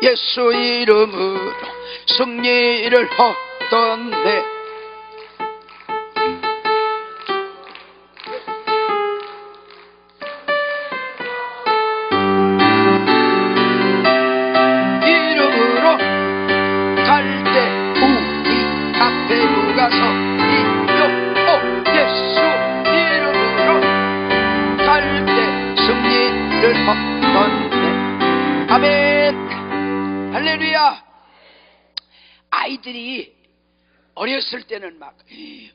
예수 이름으로 승리를 얻었네. 이름으로 갈 때 우리 앞에 누가 서있요? 예수 이름으로 갈 때 승리를 얻었네. 아멘. 할렐루야. 아이들이 어렸을 때는 막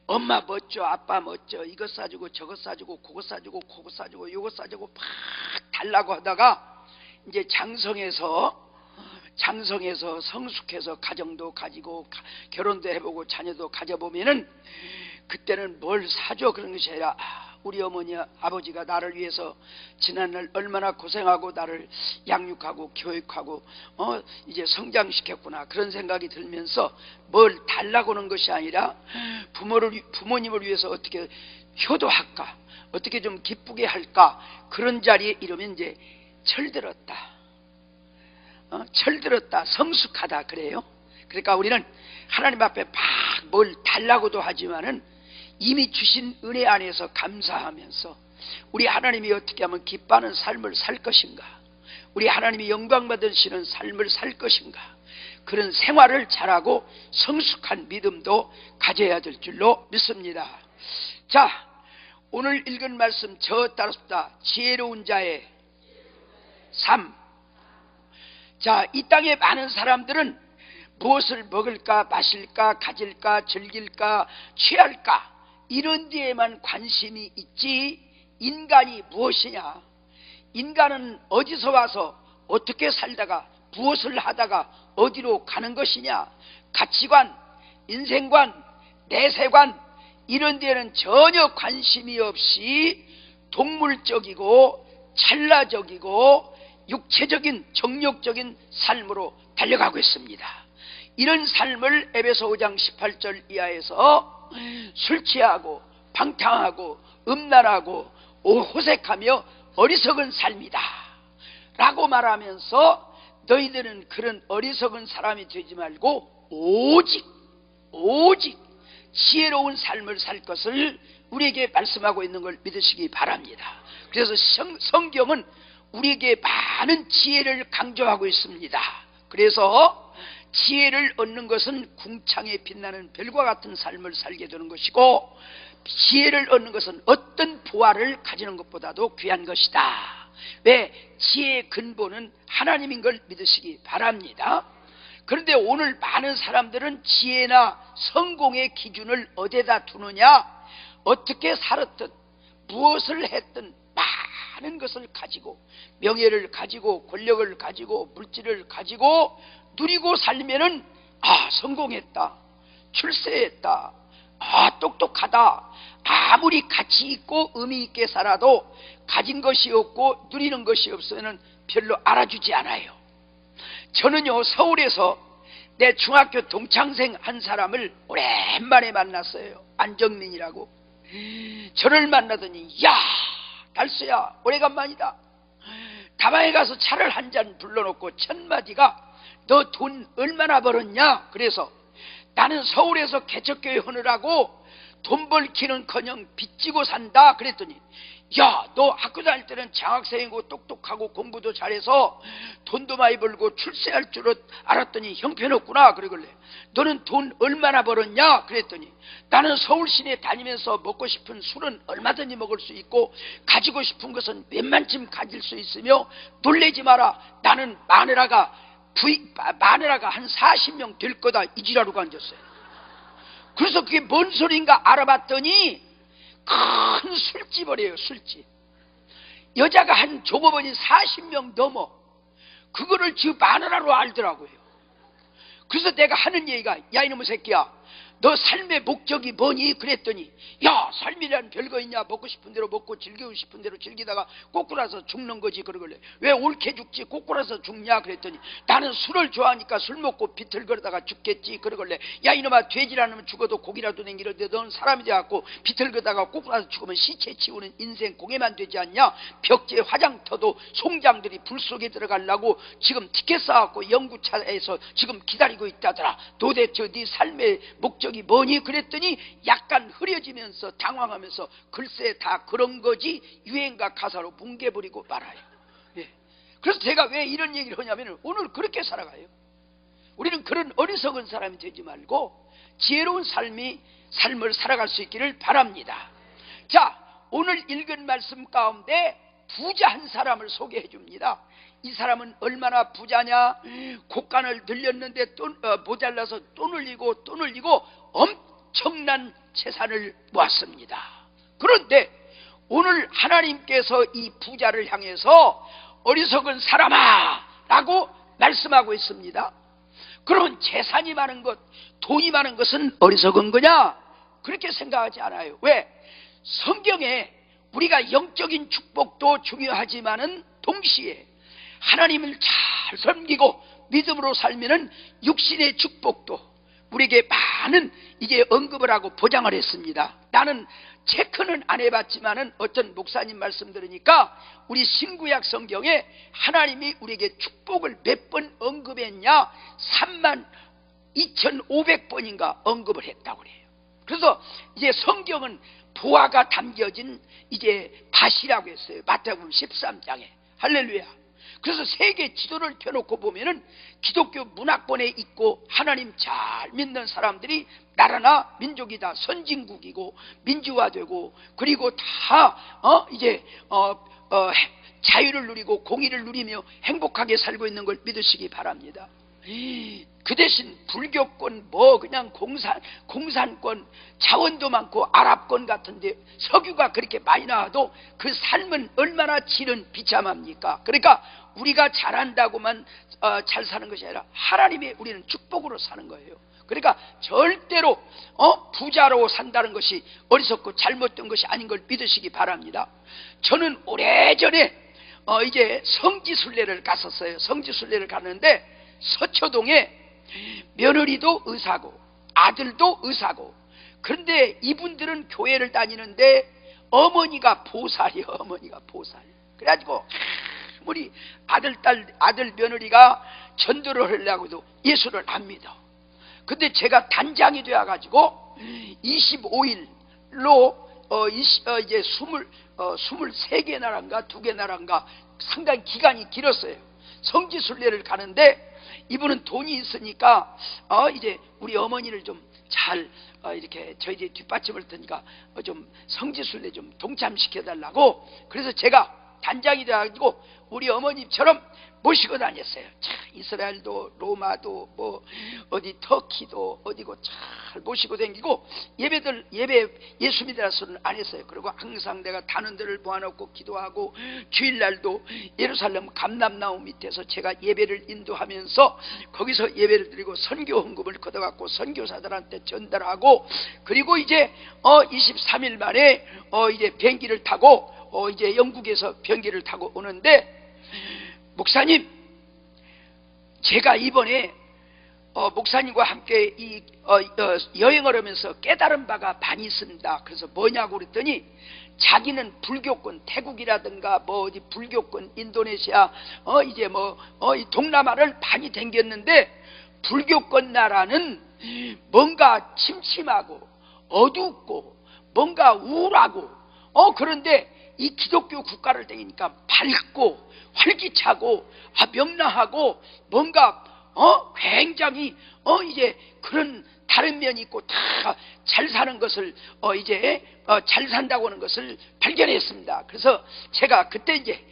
엄마 멋져, 아빠 멋져, 이것 사주고 저것 사주고 그것 사주고 그것 사주고 이것 사주고 막 달라고 하다가 이제 장성해서 성숙해서 가정도 가지고 결혼도 해보고 자녀도 가져보면은 그때는 뭘 사줘 그런 것이 아니라 우리 어머니 아버지가 나를 위해서 지난날 얼마나 고생하고 나를 양육하고 교육하고 이제 성장시켰구나 그런 생각이 들면서 뭘 달라고 하는 것이 아니라 부모님을 위해서 어떻게 효도할까, 어떻게 좀 기쁘게 할까, 그런 자리에 이러면 이제 철들었다, 철들었다, 성숙하다 그래요. 그러니까 우리는 하나님 앞에 막 뭘 달라고도 하지만은 이미 주신 은혜 안에서 감사하면서 우리 하나님이 어떻게 하면 기뻐하는 삶을 살 것인가, 우리 하나님이 영광 받으시는 삶을 살 것인가, 그런 생활을 잘하고 성숙한 믿음도 가져야 될 줄로 믿습니다. 자, 오늘 읽은 말씀 저 따랐다. 지혜로운 자의 삶. 자, 이 땅에 많은 사람들은 무엇을 먹을까, 마실까, 가질까, 즐길까, 취할까, 이런 데에만 관심이 있지 인간이 무엇이냐, 인간은 어디서 와서 어떻게 살다가 무엇을 하다가 어디로 가는 것이냐, 가치관, 인생관, 내세관, 이런 데는 전혀 관심이 없이 동물적이고 찰나적이고 육체적인 정욕적인 삶으로 달려가고 있습니다. 이런 삶을 에베소 5장 18절 이하에서 술 취하고 방탕하고 음란하고 호색하며 어리석은 삶이다 라고 말하면서 너희들은 그런 어리석은 사람이 되지 말고 오직 지혜로운 삶을 살 것을 우리에게 말씀하고 있는 걸 믿으시기 바랍니다. 그래서 성경은 우리에게 많은 지혜를 강조하고 있습니다. 그래서 지혜를 얻는 것은 궁창에 빛나는 별과 같은 삶을 살게 되는 것이고, 지혜를 얻는 것은 어떤 부활을 가지는 것보다도 귀한 것이다. 왜? 지혜의 근본은 하나님인 걸 믿으시기 바랍니다. 그런데 오늘 많은 사람들은 지혜나 성공의 기준을 어디에다 두느냐, 어떻게 살았든 무엇을 했든 많은 것을 가지고 명예를 가지고 권력을 가지고 물질을 가지고 누리고 살면은 성공했다, 출세했다, 똑똑하다, 아무리 가치 있고 의미 있게 살아도 가진 것이 없고 누리는 것이 없으면 별로 알아주지 않아요. 저는요, 서울에서 내 중학교 동창생 한 사람을 오랜만에 만났어요. 안정민이라고. 저를 만나더니 야 달수야 오래간만이다. 다방에 가서 차를 한 잔 불러놓고 첫 마디가 너 돈 얼마나 벌었냐? 그래서 나는 서울에서 개척교회 하느라고 돈 벌기는커녕 빚지고 산다 그랬더니, 야, 너 학교 다닐 때는 장학생이고 똑똑하고 공부도 잘해서 돈도 많이 벌고 출세할 줄 알았더니 형편없구나 그러길래, 너는 돈 얼마나 벌었냐? 그랬더니 나는 서울 시내 다니면서 먹고 싶은 술은 얼마든지 먹을 수 있고 가지고 싶은 것은 웬만큼 가질 수 있으며, 놀래지 마라, 나는 마누라가 한 40명 될 거다 이지라루가 앉았어요. 그래서 그게 뭔 소린가 알아봤더니 큰 술집이래요. 술집. 여자가 한 종업원이 40명 넘어. 그거를 지금 마누라로 알더라고요. 그래서 내가 하는 얘기가, 야 이놈의 새끼야, 너 삶의 목적이 뭐니? 그랬더니 야, 삶이란 별거 있냐? 먹고 싶은 대로 먹고 즐기고 싶은 대로 즐기다가 꼬꾸라서 죽는 거지. 그러길래 왜 옳게 죽지 꼬꾸라서 죽냐? 그랬더니 나는 술을 좋아하니까 술 먹고 비틀거리다가 죽겠지. 그러길래 야, 이놈아, 돼지라면 죽어도 고기라도 남기는데 너는 사람이 돼갖고 비틀거리다가 꼬꾸라서 죽으면 시체 치우는 인생 공예만 되지 않냐? 벽지에 화장터도 송장들이 불 속에 들어가려고 지금 티켓 사갖고 연구차에서 지금 기다리고 있다더라. 도대체 네 삶의 목적이 뭐니? 그랬더니 약간 흐려지면서 당황하면서 글쎄 다 그런 거지, 유행가 가사로 뭉개버리고 말아요. 예. 그래서 제가 왜 이런 얘기를 하냐면 오늘 그렇게 살아가요. 우리는 그런 어리석은 사람이 되지 말고 지혜로운 삶을 살아갈 수 있기를 바랍니다. 자, 오늘 읽은 말씀 가운데 부자 한 사람을 소개해 줍니다. 이 사람은 얼마나 부자냐? 곡간을 들렸는데 모자라서 또 늘리고 또 늘리고 엄청난 재산을 모았습니다. 그런데 오늘 하나님께서 이 부자를 향해서 어리석은 사람아 라고 말씀하고 있습니다. 그러면 재산이 많은 것, 돈이 많은 것은 어리석은 거냐? 그렇게 생각하지 않아요. 왜? 성경에 우리가 영적인 축복도 중요하지만은 동시에 하나님을 잘 섬기고 믿음으로 살면은 육신의 축복도 우리에게 많은 이게 언급을 하고 보장을 했습니다. 나는 체크는 안 해봤지만은 어떤 목사님 말씀 들으니까 우리 신구약 성경에 하나님이 우리에게 축복을 몇 번 언급했냐? 32,500번인가 언급을 했다고 그래요. 그래서 이제 성경은 보화가 담겨진 이제 밭이라고 했어요. 마태복음 13장에. 할렐루야. 그래서 세계 지도를 펴놓고 보면은 기독교 문화권에 있고 하나님 잘 믿는 사람들이 나라나 민족이 다 선진국이고 민주화되고 그리고 다 자유를 누리고 공의를 누리며 행복하게 살고 있는 걸 믿으시기 바랍니다. 그 대신 불교권 그냥 공산권 자원도 많고 아랍권 같은데 석유가 그렇게 많이 나와도 그 삶은 얼마나 질은 비참합니까? 그러니까 우리가 잘한다고만 잘 사는 것이 아니라 하나님의 우리는 축복으로 사는 거예요. 그러니까 절대로 부자로 산다는 것이 어리석고 잘못된 것이 아닌 걸 믿으시기 바랍니다. 저는 오래전에 이제 성지순례를 갔었어요. 성지순례를 갔는데 서초동에 며느리도 의사고 아들도 의사고, 그런데 이분들은 교회를 다니는데 어머니가 보살이요. 어머니가 보살. 그래가지고 우리 아들 며느리가 전도를 하려고 해도 예수를 안 믿어. 근데 제가 단장이 되어가지고 25일로 이제 23개 나라인가 2개 나라인가 상당히 기간이 길었어요. 성지순례를 가는데 이분은 돈이 있으니까 이제 우리 어머니를 좀 잘 이렇게 저희 뒷받침을 테니까 좀 성지순례 좀 동참시켜 달라고, 그래서 제가 단장이 돼가지고 우리 어머님처럼 모시고 다녔어요. 참, 이스라엘도 로마도 어디 터키도 어디고 잘 모시고 다니고 예배 예수 믿으라서는 안 했어요. 그리고 항상 내가 다는 데를 모아놓고 기도하고 주일날도 예루살렘 감람나무 밑에서 제가 예배를 인도하면서 거기서 예배를 드리고 선교 헌금을 걷어갖고 선교사들한테 전달하고, 그리고 이제 23일 만에 이제 비행기를 타고 이제 영국에서 비행기를 타고 오는데, 목사님, 제가 이번에 목사님과 함께 여행을 하면서 깨달은 바가 많이 있습니다. 그래서 뭐냐고 그랬더니 자기는 불교권 태국이라든가 어디 불교권 인도네시아 이제 이 동남아를 많이 댕겼는데 불교권 나라는 뭔가 침침하고 어둡고 뭔가 우울하고 그런데 이 기독교 국가를 댕기니까 밝고 활기차고 명랑하고 뭔가 굉장히 이제 그런 다른 면이 있고 다 잘 사는 것을 이제 잘 산다고 하는 것을 발견했습니다. 그래서 제가 그때 이제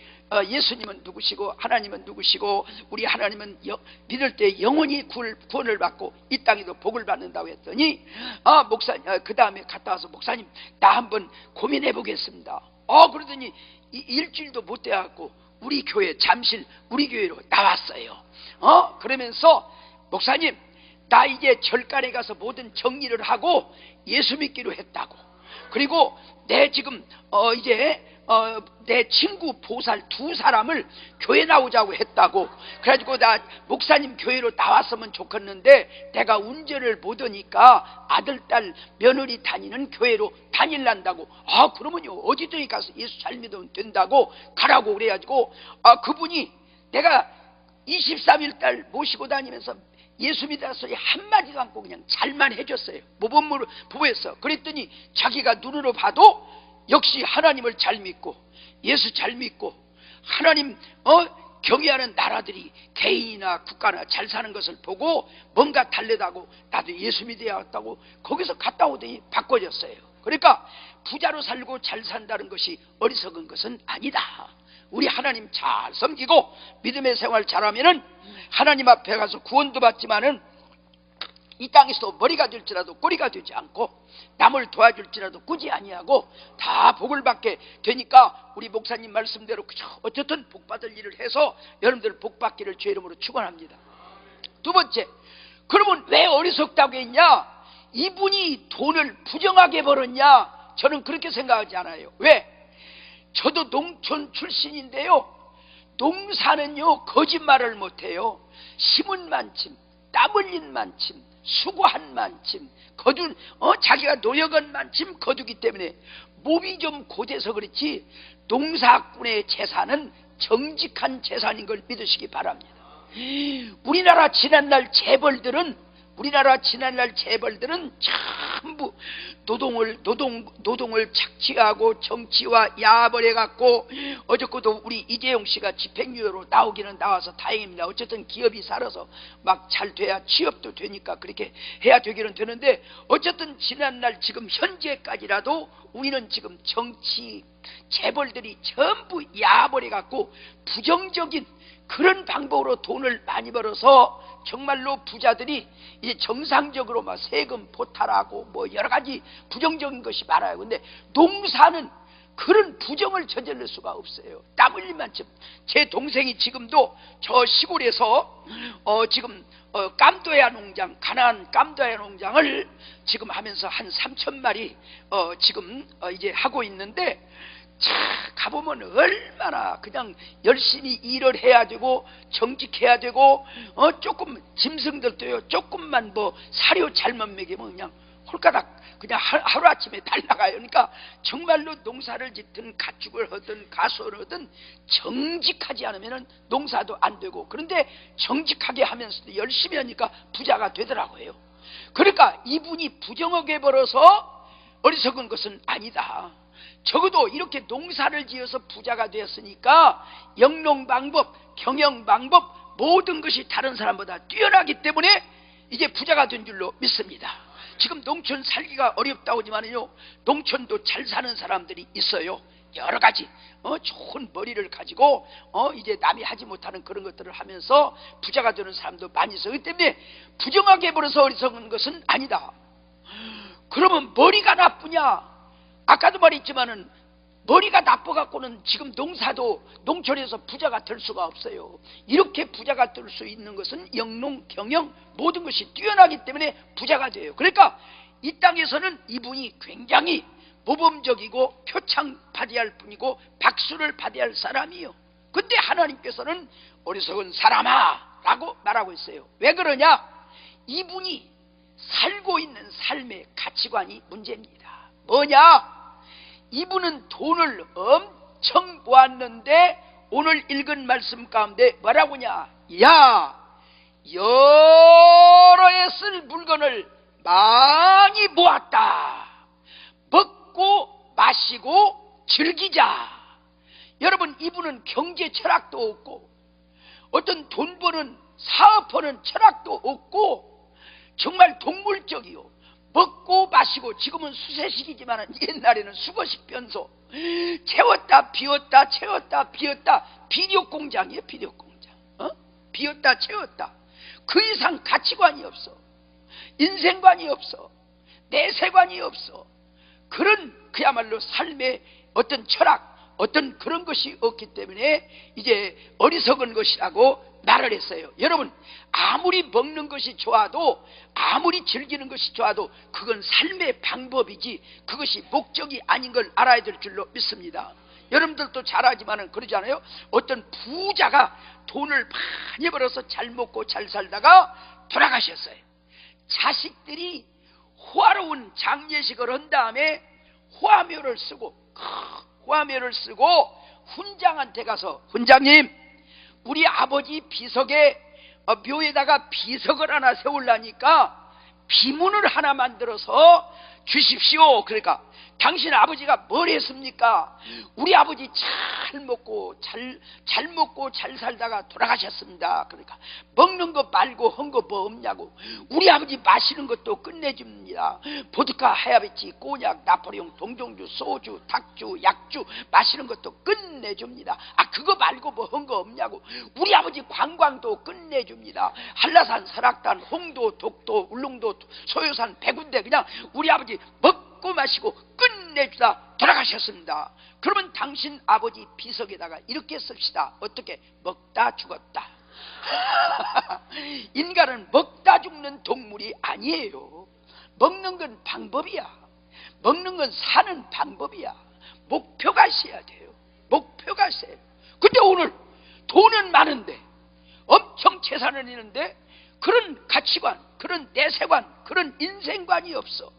예수님은 누구시고 하나님은 누구시고 우리 하나님은 믿을 때 영원히 구원을 받고 이 땅에도 복을 받는다고 했더니 목사님 그 다음에 갔다 와서 목사님 나 한번 고민해 보겠습니다. 그러더니 일주일도 못 돼갖고 우리 교회 잠실 우리 교회로 나왔어요. 그러면서 목사님 나 이제 절간에 가서 모든 정리를 하고 예수 믿기로 했다고. 그리고 내 지금 이제 내 친구 보살 2사람을 교회 나오자고 했다고. 그래가지고 나 목사님 교회로 나왔으면 좋겠는데 내가 운전을 못하니까 아들 딸 며느리 다니는 교회로 다닐란다고. 아 그러면요 어디든지 가서 예수 잘 믿으면 된다고 가라고. 그래가지고 그분이 내가 23일 달 모시고 다니면서 예수 믿으라 소리 한마디도 않고 그냥 잘만 해줬어요. 모범으로 부부했어. 그랬더니 자기가 눈으로 봐도 역시 하나님을 잘 믿고 예수 잘 믿고 하나님 경외하는 나라들이 개인이나 국가나 잘 사는 것을 보고 뭔가 달래다고 나도 예수 믿어야겠다고 거기서 갔다 오더니 바꿔졌어요. 그러니까 부자로 살고 잘 산다는 것이 어리석은 것은 아니다. 우리 하나님 잘 섬기고 믿음의 생활 잘하면은 하나님 앞에 가서 구원도 받지만은 이 땅에서도 머리가 될지라도 꼬리가 되지 않고 남을 도와줄지라도 꾸지 아니하고 다 복을 받게 되니까 우리 목사님 말씀대로 어쨌든 복 받을 일을 해서 여러분들 복 받기를 주의 이름으로 축원합니다. 두 번째, 그러면 왜 어리석다고 했냐? 이분이 돈을 부정하게 벌었냐? 저는 그렇게 생각하지 않아요. 왜? 저도 농촌 출신인데요, 농사는요 거짓말을 못해요. 심은 만큼 땀 흘린 만큼 수고한 만큼 거둔 자기가 노력한 만큼 거두기 때문에 몸이 좀 고돼서 그렇지 농사꾼의 재산은 정직한 재산인 걸 믿으시기 바랍니다. 우리나라 지난날 재벌들은 전부 노동을 착취하고 정치와 야합을 해갖고 어저께도 우리 이재용 씨가 집행유예로 나오기는 나와서 다행입니다. 어쨌든 기업이 살아서 막 잘 돼야 취업도 되니까 그렇게 해야 되기는 되는데 어쨌든 지난날 지금 현재까지라도 우리는 지금 정치 재벌들이 전부 야합을 해갖고 부정적인 그런 방법으로 돈을 많이 벌어서 정말로 부자들이 이제 정상적으로 막 세금 포탈하고 뭐 여러 가지 부정적인 것이 많아요. 근데 농사는 그런 부정을 저지를 수가 없어요. 땀 흘릴 만큼. 제 동생이 지금도 저 시골에서 지금 깜도야 농장, 가나안 깜도야 농장을 지금 하면서 한 3,000마리 지금 이제 하고 있는데, 자, 가보면 얼마나 그냥 열심히 일을 해야 되고 정직해야 되고 조금 짐승들도요 조금만 뭐 사료 잘못 먹이면 그냥 홀가닥 그냥 하루아침에 달라가요. 그러니까 정말로 농사를 짓든 가축을 하든 가수를 하든 정직하지 않으면 농사도 안 되고, 그런데 정직하게 하면서도 열심히 하니까 부자가 되더라고요. 그러니까 이분이 부정하게 벌어서 어리석은 것은 아니다. 적어도 이렇게 농사를 지어서 부자가 되었으니까 영농 방법, 경영 방법 모든 것이 다른 사람보다 뛰어나기 때문에 이제 부자가 된 줄로 믿습니다. 지금 농촌 살기가 어렵다고 하지만요 농촌도 잘 사는 사람들이 있어요. 여러 가지 좋은 머리를 가지고 이제 남이 하지 못하는 그런 것들을 하면서 부자가 되는 사람도 많이 있어요. 그렇기 때문에 부정하게 벌어서 어리석은 것은 아니다. 그러면 머리가 나쁘냐? 아까도 말했지만은 머리가 나빠갖고는 지금 농사도 농촌에서 부자가 될 수가 없어요. 이렇게 부자가 될 수 있는 것은 영농, 경영 모든 것이 뛰어나기 때문에 부자가 돼요. 그러니까 이 땅에서는 이분이 굉장히 모범적이고 표창 받아야 할 뿐이고 박수를 받아야 할 사람이에요. 근데 하나님께서는 어리석은 사람아 라고 말하고 있어요. 왜 그러냐? 이분이 살고 있는 삶의 가치관이 문제입니다. 뭐냐? 이분은 돈을 엄청 모았는데 오늘 읽은 말씀 가운데 뭐라고 하냐? 야, 여러 해 쓸 물건을 많이 모았다. 먹고 마시고 즐기자. 여러분, 이분은 경제 철학도 없고 어떤 돈 버는 사업하는 철학도 없고 정말 동물적이요. 먹고 마시고, 지금은 수세식이지만 옛날에는 수거식 변소, 채웠다 비웠다 채웠다 비웠다, 비료공장이에요. 비료공장. 비웠다 채웠다. 그 이상 가치관이 없어. 인생관이 없어. 내세관이 없어. 그런 그야말로 삶의 어떤 철학, 어떤 그런 것이 없기 때문에 이제 어리석은 것이라고 말을 했어요. 여러분, 아무리 먹는 것이 좋아도, 아무리 즐기는 것이 좋아도 그건 삶의 방법이지 그것이 목적이 아닌 걸 알아야 될 줄로 믿습니다. 여러분들도 잘 알지만은 그러지 않아요? 어떤 부자가 돈을 많이 벌어서 잘 먹고 잘 살다가 돌아가셨어요. 자식들이 호화로운 장례식을 한 다음에 화묘를 쓰고 훈장한테 가서, 훈장님, 우리 아버지 비석에 묘에다가 비석을 하나 세우려니까 비문을 하나 만들어서 주십시오. 그러니까 당신 아버지가 뭘 했습니까? 우리 아버지 잘 먹고 잘 살다가 돌아가셨습니다. 그러니까 먹는 거 말고 한 거 뭐 없냐고. 우리 아버지 마시는 것도 끝내줍니다. 보드카, 하야비치, 꼬냑, 나폴레옹, 동종주, 소주, 탁주, 약주 마시는 것도 끝내줍니다. 그거 말고 뭐 한 거 없냐고. 우리 아버지 관광도 끝내줍니다. 한라산, 설악산, 홍도, 독도, 울릉도, 소요산, 백운대 그냥 우리 아버지 먹고 마시고 끝내주다 돌아가셨습니다. 그러면 당신 아버지 비석에다가 이렇게 씁시다. 어떻게? 먹다 죽었다. 인간은 먹다 죽는 동물이 아니에요. 먹는 건 방법이야. 먹는 건 사는 방법이야. 목표가 있어야 돼요. 목표가 있어요. 근데 오늘 돈은 많은데, 엄청 재산은 있는데 그런 가치관, 그런 내세관, 그런 인생관이 없어.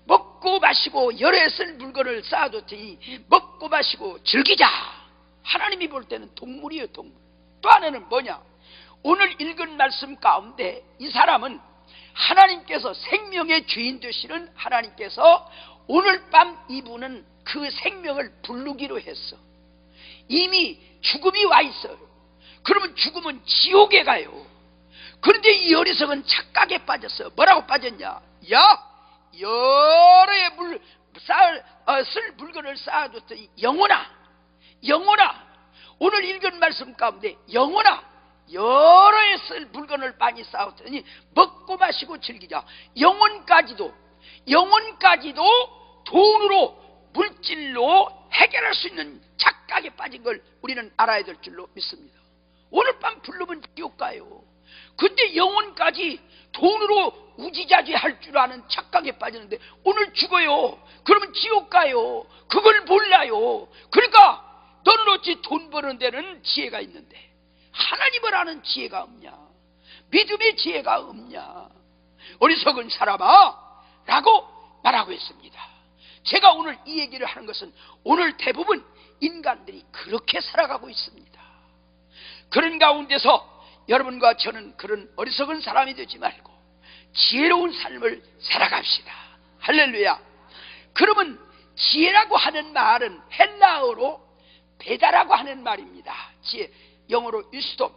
먹고 마시고 열에 쓸 물건을 쌓아뒀더니 먹고 마시고 즐기자. 하나님이 볼 때는 동물이에요, 동물. 또 하나는 뭐냐? 오늘 읽은 말씀 가운데 이 사람은 하나님께서 생명의 주인 되시는 하나님께서 오늘 밤 이분은 그 생명을 부르기로 했어. 이미 죽음이 와 있어요. 그러면 죽음은 지옥에 가요. 그런데 이 어리석은 착각에 빠졌어요. 뭐라고 빠졌냐? 여러 해 쓸 물건을 쌓아뒀더니 영혼아, 오늘 읽은 말씀 가운데 영혼아, 여러 해 쓸 물건을 많이 쌓았더니 먹고 마시고 즐기자. 영혼까지도 돈으로, 물질로 해결할 수 있는 착각에 빠진 걸 우리는 알아야 될 줄로 믿습니다. 오늘 밤 부르면 지옥 가요. 근데 영혼까지 돈으로 우지자지 할 줄 아는 착각에 빠지는데 오늘 죽어요. 그러면 지옥 가요. 그걸 몰라요. 그러니까 너는 어찌 돈 버는 데는 지혜가 있는데 하나님을 아는 지혜가 없냐? 믿음의 지혜가 없냐? 어리석은 사람아 라고 말하고 있습니다. 제가 오늘 이 얘기를 하는 것은 오늘 대부분 인간들이 그렇게 살아가고 있습니다. 그런 가운데서 여러분과 저는 그런 어리석은 사람이 되지 말고 지혜로운 삶을 살아갑시다. 할렐루야. 그러면 지혜라고 하는 말은 헬라어로 베다라고 하는 말입니다. 지혜, 영어로 wisdom,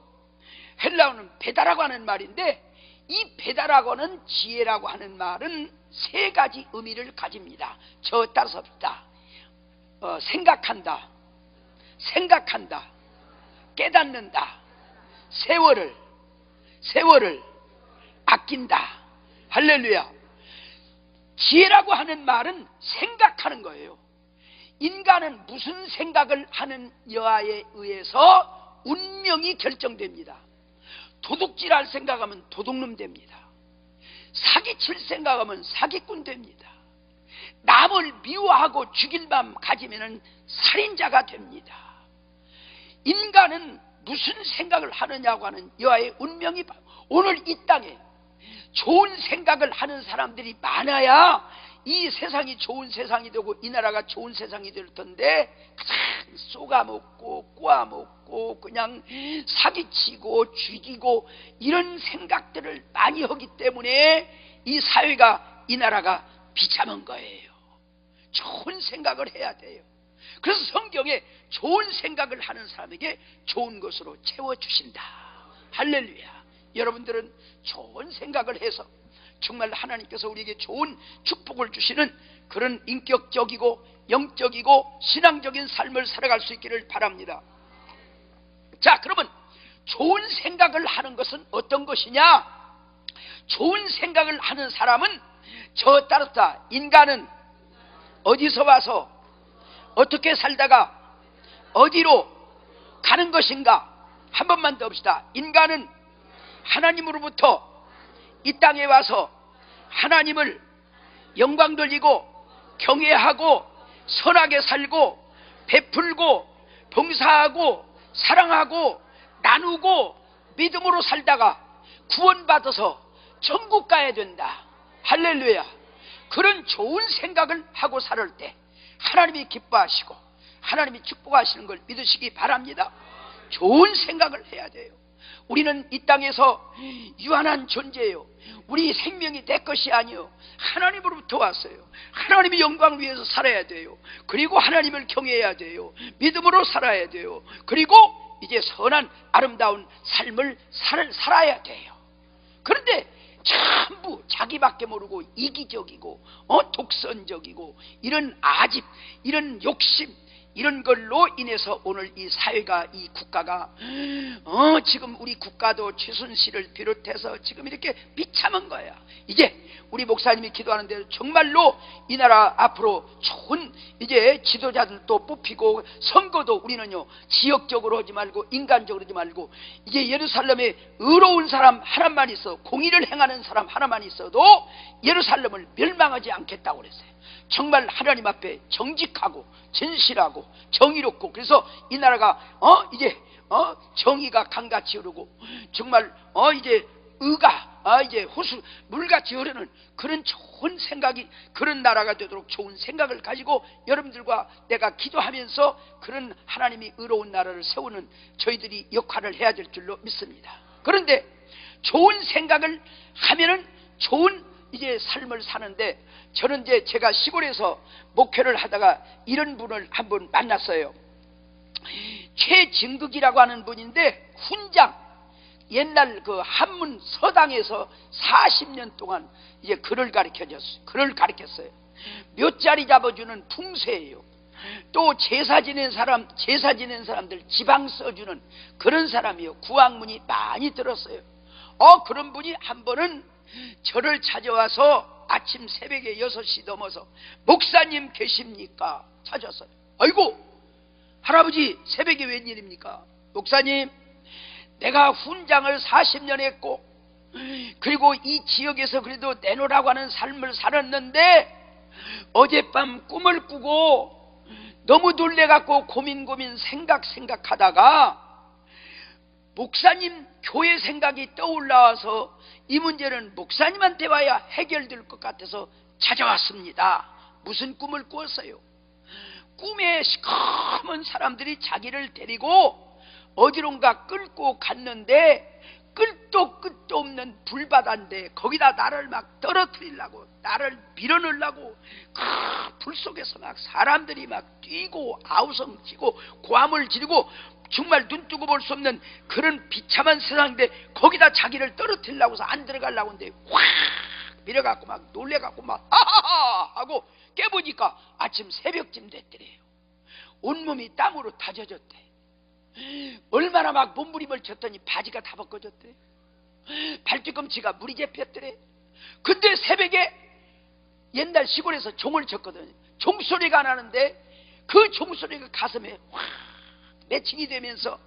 헬라어는 베다라고 하는 말인데 이 베다라고는 지혜라고 하는 말은 세 가지 의미를 가집니다. 저 따라서 봅시다. 생각한다, 깨닫는다, 세월을 아낀다. 할렐루야. 지혜라고 하는 말은 생각하는 거예요. 인간은 무슨 생각을 하는 여하에 의해서 운명이 결정됩니다. 도둑질할 생각하면 도둑놈 됩니다. 사기칠 생각하면 사기꾼 됩니다. 남을 미워하고 죽일 마음 가지면 살인자가 됩니다. 인간은 무슨 생각을 하느냐고 하는 여하의 운명이, 오늘 이 땅에 좋은 생각을 하는 사람들이 많아야 이 세상이 좋은 세상이 되고 이 나라가 좋은 세상이 될 텐데 그냥 쏘가먹고 꼬아먹고 그냥 사기치고 죽이고 이런 생각들을 많이 하기 때문에 이 사회가, 이 나라가 비참한 거예요. 좋은 생각을 해야 돼요. 그래서 성경에 좋은 생각을 하는 사람에게 좋은 것으로 채워주신다. 할렐루야. 여러분들은 좋은 생각을 해서 정말 하나님께서 우리에게 좋은 축복을 주시는 그런 인격적이고 영적이고 신앙적인 삶을 살아갈 수 있기를 바랍니다. 자, 그러면 좋은 생각을 하는 것은 어떤 것이냐? 좋은 생각을 하는 사람은 저 따르다. 인간은 어디서 와서 어떻게 살다가 어디로 가는 것인가? 한 번만 더 봅시다. 인간은 하나님으로부터 이 땅에 와서 하나님을 영광 돌리고 경외하고 선하게 살고 베풀고 봉사하고 사랑하고 나누고 믿음으로 살다가 구원받아서 천국 가야 된다. 할렐루야. 그런 좋은 생각을 하고 살을 때 하나님이 기뻐하시고 하나님이 축복하시는 걸 믿으시기 바랍니다. 좋은 생각을 해야 돼요. 우리는 이 땅에서 유한한 존재예요. 우리 생명이 내 것이 아니요 하나님으로부터 왔어요. 하나님의 영광을 위해서 살아야 돼요. 그리고 하나님을 경외해야 돼요. 믿음으로 살아야 돼요. 그리고 이제 선한 아름다운 삶을 살아야 돼요. 그런데 전부 자기밖에 모르고 이기적이고 독선적이고 이런 아집, 이런 욕심, 이런 걸로 인해서 오늘 이 사회가, 이 국가가 지금 우리 국가도 최순실을 비롯해서 지금 이렇게 비참한 거야. 이제 우리 목사님이 기도하는 대로 정말로 이 나라 앞으로 좋은 이제 지도자들도 뽑히고, 선거도 우리는요 지역적으로 하지 말고 인간적으로 하지 말고 이제 예루살렘에 의로운 사람 하나만 있어, 공의를 행하는 사람 하나만 있어도 예루살렘을 멸망하지 않겠다고 그랬어요. 정말 하나님 앞에 정직하고 진실하고 정의롭고, 그래서 이 나라가 이제 정의가 강같이 흐르고 정말 이제 의가 이제 호수 물같이 흐르는 그런 좋은 생각이, 그런 나라가 되도록 좋은 생각을 가지고 여러분들과 내가 기도하면서 그런 하나님이 의로운 나라를 세우는 저희들이 역할을 해야 될 줄로 믿습니다. 그런데 좋은 생각을 하면은 좋은 이제 삶을 사는데, 저는 이제 제가 시골에서 목회를 하다가 이런 분을 한 분 만났어요. 최진극이라고 하는 분인데 훈장, 옛날 그 한문 서당에서 40년 동안 이제 글을 가르쳤어요. 몇 자리 잡아주는 풍세예요. 또 제사 지낸 사람들 지방 써주는 그런 사람이요. 구학문이 많이 들었어요. 그런 분이 한 번은 저를 찾아와서 아침 새벽에 6시 넘어서 목사님 계십니까? 찾았어요. 아이고 할아버지 새벽에 웬일입니까? 목사님, 내가 훈장을 40년 했고 그리고 이 지역에서 그래도 내놓으라고 하는 삶을 살았는데 어젯밤 꿈을 꾸고 너무 놀래갖고 고민 생각하다가 목사님 교회 생각이 떠올라와서 이 문제는 목사님한테 와야 해결될 것 같아서 찾아왔습니다. 무슨 꿈을 꾸었어요? 꿈에 시커먼 사람들이 자기를 데리고 어디론가 끌고 갔는데 끌도 끝도 없는 불바다인데 거기다 나를 막 떨어뜨리려고, 나를 밀어넣으려고 불 속에서 막 사람들이 막 뛰고 아우성치고 고함을 지르고 정말 눈뜨고 볼 수 없는 그런 비참한 세상인데 거기다 자기를 떨어뜨리려고 해서 안 들어가려고 하는데 확 밀어갖고 막 놀래갖고 막 하하하 하고 깨보니까 아침 새벽쯤 됐더래요. 온몸이 땀으로 다 젖었대. 얼마나 막 몸부림을 쳤더니 바지가 다 벗겨졌대. 발뒤꿈치가 물이 잡혔더래. 근데 새벽에 옛날 시골에서 종을 쳤거든요. 종소리가 나는데 그 종소리가 가슴에 확 매칭이 되면서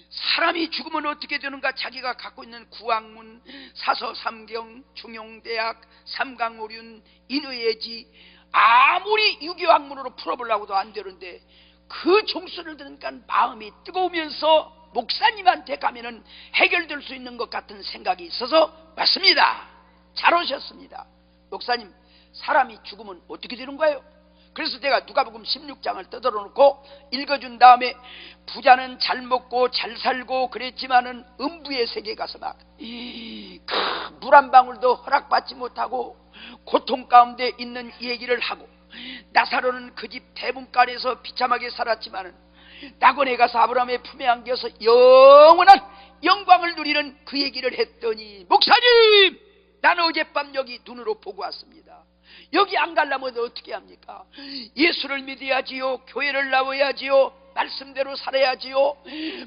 사람이 죽으면 어떻게 되는가, 자기가 갖고 있는 구학문, 사서삼경, 중용대학, 삼강오륜, 인의예지 아무리 유교학문으로 풀어보려고도 안 되는데 그 종소리를 들으니까 마음이 뜨거우면서 목사님한테 가면은 해결될 수 있는 것 같은 생각이 있어서 왔습니다. 잘 오셨습니다. 목사님, 사람이 죽으면 어떻게 되는 거예요? 그래서 내가 누가복음 16장을 떠들어 놓고 읽어준 다음에 부자는 잘 먹고 잘 살고 그랬지만은 음부의 세계에 가서 막 물 한 방울도 허락받지 못하고 고통 가운데 있는 얘기를 하고, 나사로는 그 집 대문간에서 비참하게 살았지만은 낙원에 가서 아브라함의 품에 안겨서 영원한 영광을 누리는 그 얘기를 했더니, 목사님, 나는 어젯밤 여기 눈으로 보고 왔습니다. 여기 안 가려면 어떻게 합니까? 예수를 믿어야지요, 교회를 나와야지요, 말씀대로 살아야지요.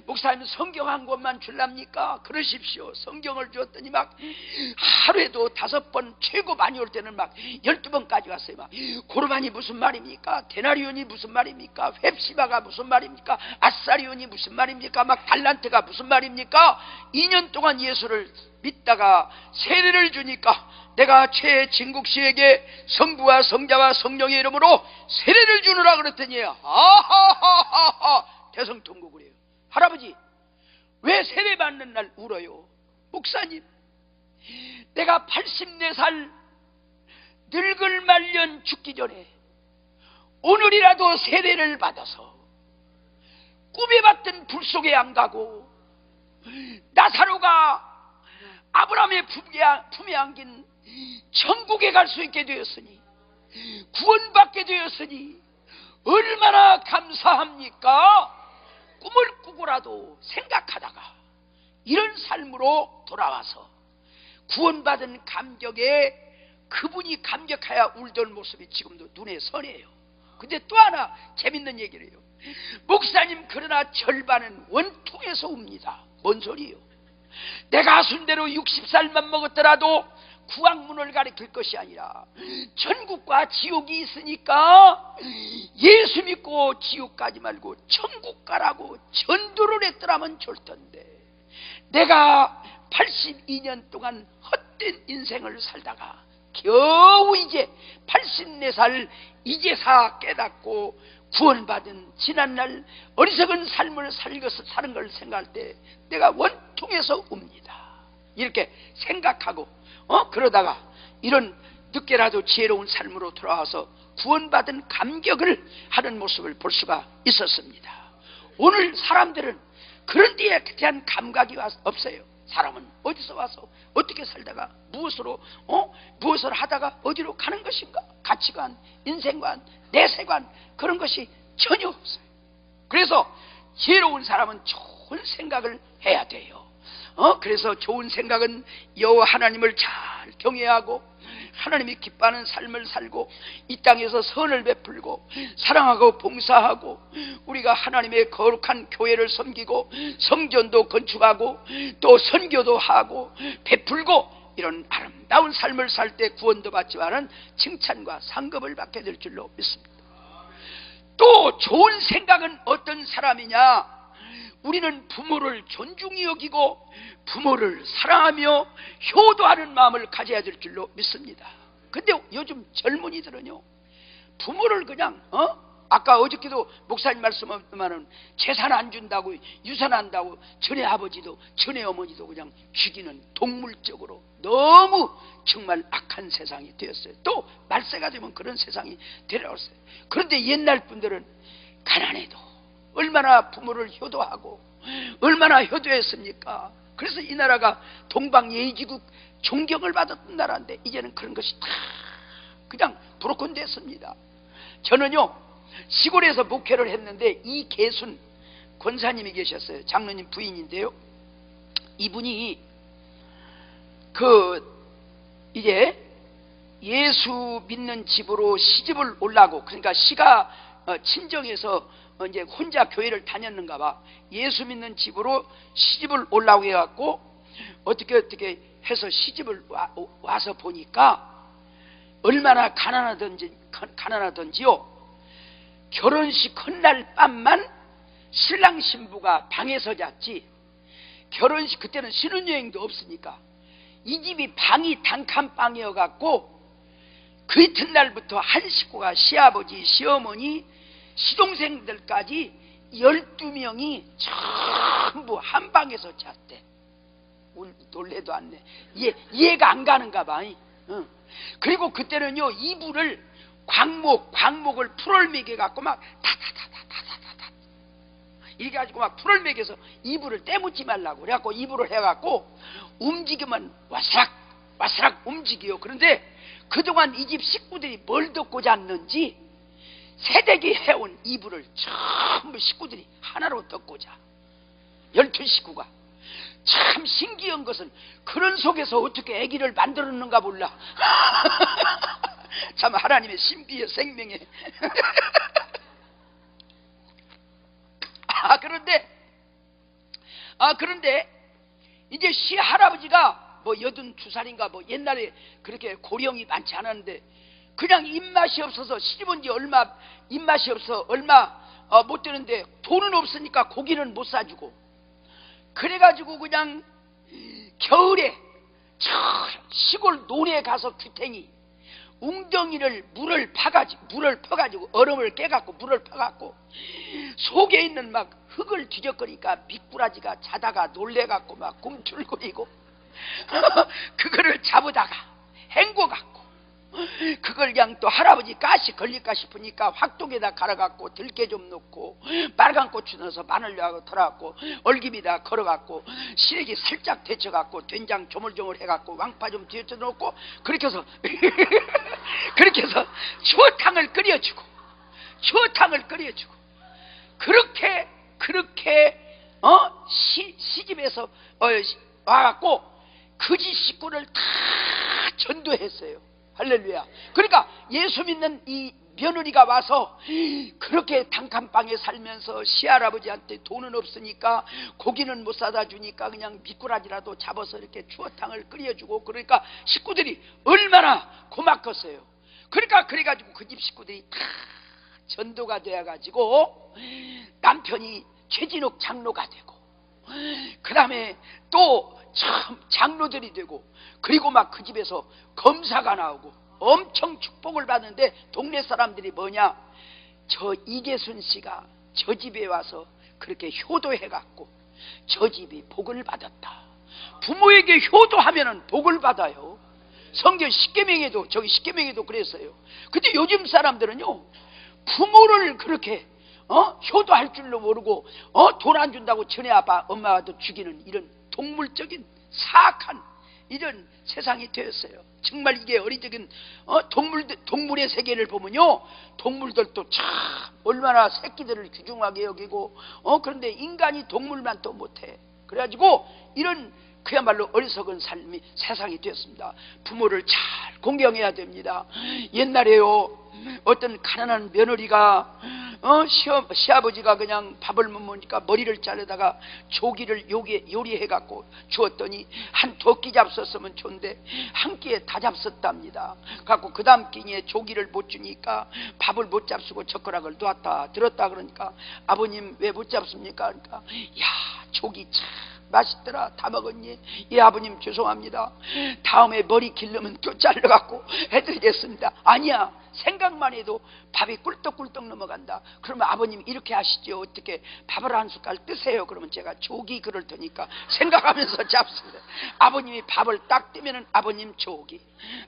목사님 성경 한 권만 줄랍니까? 그러십시오. 성경을 줬더니 막 하루에도 5번, 최고 많이 올 때는 막 12번까지 왔어요. 막 고르반이 무슨 말입니까? 데나리온이 무슨 말입니까? 헵시바가 무슨 말입니까? 아사리온이 무슨 말입니까? 막 달란트가 무슨 말입니까? 2년 동안 예수를 믿다가 세례를 주니까 내가 최진국씨에게 성부와 성자와 성령의 이름으로 세례를 주느라 그랬더니 아하하하하 대성통곡을 해요. 할아버지 왜 세례 받는 날 울어요? 목사님 내가 84살 늙을 말년 죽기 전에 오늘이라도 세례를 받아서 꿈에 봤던 불 속에 안 가고 나사로가 아브라함의 품에 안긴 천국에 갈 수 있게 되었으니 구원받게 되었으니 얼마나 감사합니까? 꿈을 꾸고라도 생각하다가 이런 삶으로 돌아와서 구원받은 감격에 그분이 감격하여 울던 모습이 지금도 눈에 선해요. 근데 또 하나 재밌는 얘기를 해요. 목사님 그러나 절반은 원통에서 웁니다. 뭔 소리예요? 내가 순대로 60살만 먹었더라도 구왕문을 가리킬 것이 아니라 천국과 지옥이 있으니까 예수 믿고 지옥 가지 말고 천국 가라고 전도를 했더라면 좋을 텐데 내가 82년 동안 헛된 인생을 살다가 겨우 이제 84살 이제사 깨닫고 구원받은 지난날 어리석은 삶을 사는 걸 생각할 때 내가 원통에서 웁니다. 이렇게 생각하고 그러다가 이런 늦게라도 지혜로운 삶으로 돌아와서 구원받은 감격을 하는 모습을 볼 수가 있었습니다. 오늘 사람들은 그런 데에 대한 감각이 없어요. 사람은 어디서 와서 어떻게 살다가 무엇을 하다가 어디로 가는 것인가? 가치관, 인생관, 내세관 그런 것이 전혀 없어요. 그래서 지혜로운 사람은 좋은 생각을 해야 돼요. 그래서 좋은 생각은 여호와 하나님을 잘 경외하고 하나님이 기뻐하는 삶을 살고 이 땅에서 선을 베풀고 사랑하고 봉사하고 우리가 하나님의 거룩한 교회를 섬기고 성전도 건축하고 또 선교도 하고 베풀고 이런 아름다운 삶을 살 때 구원도 받지만은 칭찬과 상급을 받게 될 줄로 믿습니다. 또 좋은 생각은 어떤 사람이냐? 우리는 부모를 존중히 여기고 부모를 사랑하며 효도하는 마음을 가져야 될 줄로 믿습니다. 근데 요즘 젊은이들은요 부모를 그냥 아까 어저께도 목사님 말씀하면 재산 안 준다고 유산한다고 전에 아버지도 전에 어머니도 그냥 죽이는 동물적으로 너무 정말 악한 세상이 되었어요. 또 말세가 되면 그런 세상이 되어왔어요. 그런데 옛날 분들은 가난해도 얼마나 부모를 효도하고 얼마나 효도했습니까? 그래서 이 나라가 동방예의지국 존경을 받았던 나라인데 이제는 그런 것이 다 그냥 브로큰 됐습니다. 저는요 시골에서 목회를 했는데 이계순 권사님이 계셨어요. 장로님 부인인데요. 이분이 이제 예수 믿는 집으로 시집을 올라고 그러니까 시가 친정에서 이제 혼자 교회를 다녔는가 봐. 예수 믿는 집으로 시집을 올라오게 해갖고 어떻게 해서 시집을 와서 보니까 얼마나 가난하던지요. 결혼식 첫날 밤만 신랑 신부가 방에서 잤지. 결혼식 그때는 신혼여행도 없으니까 이 집이 방이 단칸방이어갖고 그 이튿날부터 한 식구가 시아버지, 시어머니, 시동생들까지 12명이 전부 한 방에서 잤대. 놀래도 안 내. 이해가 안 가는가 봐. 그리고 그때는요 이불을 광목을 풀을 매겨갖고 막 타타타타타타타 이렇게 가지고 막 풀을 매겨서 이불을 떼묻지 말라고 그래갖고 이불을 해갖고 움직이면 와스락 움직여요. 그런데 그동안 이 집 식구들이 뭘 덮고 잤는지 새댁이 해온 이불을 전부 식구들이 하나로 덮고 자. 12식구가. 참 신기한 것은 그런 속에서 어떻게 아기를 만들었는가 몰라. 참 하나님의 신비의 생명에 그런데 이제 시할아버지가 뭐 82살인가 뭐 옛날에 그렇게 고령이 많지 않았는데 그냥 입맛이 없어서 시집온 지 얼마 입맛이 없어 얼마 못 되는데 돈은 없으니까 고기는 못 사주고 그래가지고 그냥 겨울에 저 시골 논에 가서 규탱이 웅덩이를 물을 퍼가지고 얼음을 깨갖고 물을 퍼갖고 속에 있는 막 흙을 뒤적거리니까 미꾸라지가 자다가 놀래갖고 막 꿈틀거리고 그거를 잡으다가 헹궈갖고 그걸 그냥 또 할아버지 가시 걸릴까 싶으니까 확독에다 갈아갖고 들깨 좀 넣고 빨간 고추 넣어서 마늘하고 털어갖고 얼김에다 걸어갖고 시래기 살짝 데쳐갖고 된장 조물조물 해갖고 왕파 좀 뒤에서 넣고 그렇게 해서 추어탕을 끓여주고 그렇게 시집에서 와갖고 그지 식구를 다 전도했어요. 할렐루야. 그러니까 예수 믿는 이 며느리가 와서 그렇게 단칸방에 살면서 시할아버지한테 돈은 없으니까 고기는 못 사다 주니까 그냥 미꾸라지라도 잡아서 이렇게 추어탕을 끓여주고 그러니까 식구들이 얼마나 고맙겠어요. 그러니까 그래가지고 그 집 식구들이 다 전도가 되어가지고 남편이 최진욱 장로가 되고 그 다음에 또 참 장로들이 되고 그리고 막 그 집에서 검사가 나오고 엄청 축복을 받는데 동네 사람들이 뭐냐 저 이계순 씨가 저 집에 와서 그렇게 효도해갖고 저 집이 복을 받았다. 부모에게 효도하면은 복을 받아요. 성경 십계명에도 십계명에도 그랬어요. 근데 요즘 사람들은요 부모를 그렇게 효도할 줄로 모르고 돈 안 준다고 전에 아빠 엄마도 죽이는 이런 동물적인 사악한 이런 세상이 되었어요. 정말 이게 어리석은 동물의 세계를 보면요 동물들도 참 얼마나 새끼들을 귀중하게 여기고 그런데 인간이 동물만 또 못해. 그래가지고 이런 그야말로 어리석은 삶이 세상이 되었습니다. 부모를 잘 공경해야 됩니다. 옛날에요 어떤 가난한 며느리가 시아버지가 그냥 밥을 못 먹으니까 머리를 자르다가 조기를 요리해갖고 주었더니 한 2끼 잡섰으면 좋은데 한 끼에 다 잡섰답니다. 갖고 그 다음 끼니에 조기를 못 주니까 밥을 못 잡수고 젓가락을 놨다 들었다 그러니까 아버님 왜 못 잡습니까? 그러니까 야 조기 참 맛있더라. 다 먹었니? 예 아버님 죄송합니다. 다음에 머리 길르면 또 잘라갖고 해드리겠습니다. 아니야 생각만 해도 밥이 꿀떡꿀떡 넘어간다. 그러면 아버님 이렇게 하시죠. 어떻게 밥을 한 숟갈 뜨세요. 그러면 제가 조기 그럴 테니까 생각하면서 잡습니다. 아버님이 밥을 딱 뜨면은 아버님 조기,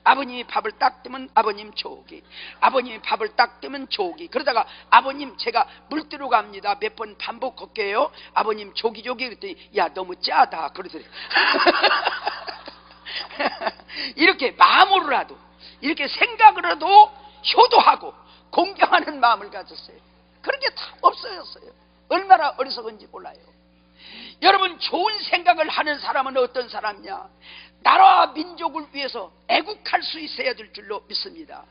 아버님이 밥을 딱 뜨면 아버님 조기, 아버님이 밥을 딱 뜨면 조기. 그러다가 아버님 제가 물 뜨러 갑니다. 몇 번 반복할게요. 아버님 조기 그랬더니 야 너무 짜다 그러더래요. 이렇게 마음으로라도 이렇게 생각으로도 효도하고 공경하는 마음을 가졌어요. 그런 게 다 없어졌어요. 얼마나 어리석은지 몰라요. 여러분 좋은 생각을 하는 사람은 어떤 사람이냐? 나라와 민족을 위해서 애국할 수 있어야 될 줄로 믿습니다.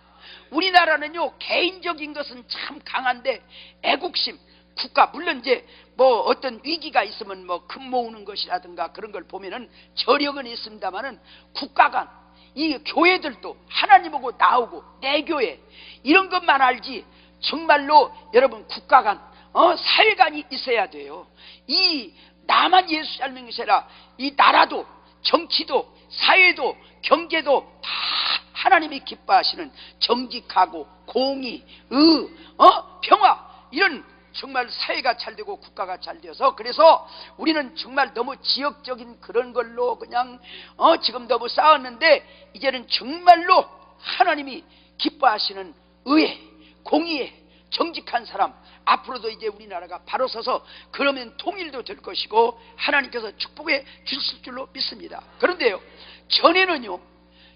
우리나라는요 개인적인 것은 참 강한데 애국심 국가 물론 이제 뭐 어떤 위기가 있으면 뭐 금 모으는 것이라든가 그런 걸 보면은 저력은 있습니다만은 국가가 이 교회들도 하나님하고 나오고 내 교회 이런 것만 알지 정말로 여러분 국가간 사회관이 있어야 돼요. 이 나만 예수 잘 믿는 것이 아니라 이 나라도 정치도 사회도 경제도 다 하나님이 기뻐하시는 정직하고 공의, 평화 이런 정말 사회가 잘 되고 국가가 잘 되어서 그래서 우리는 정말 너무 지역적인 그런 걸로 그냥 지금 너무 싸웠는데 이제는 정말로 하나님이 기뻐하시는 의에 공의에 정직한 사람 앞으로도 이제 우리나라가 바로 서서 그러면 통일도 될 것이고 하나님께서 축복해 주실 줄로 믿습니다. 그런데요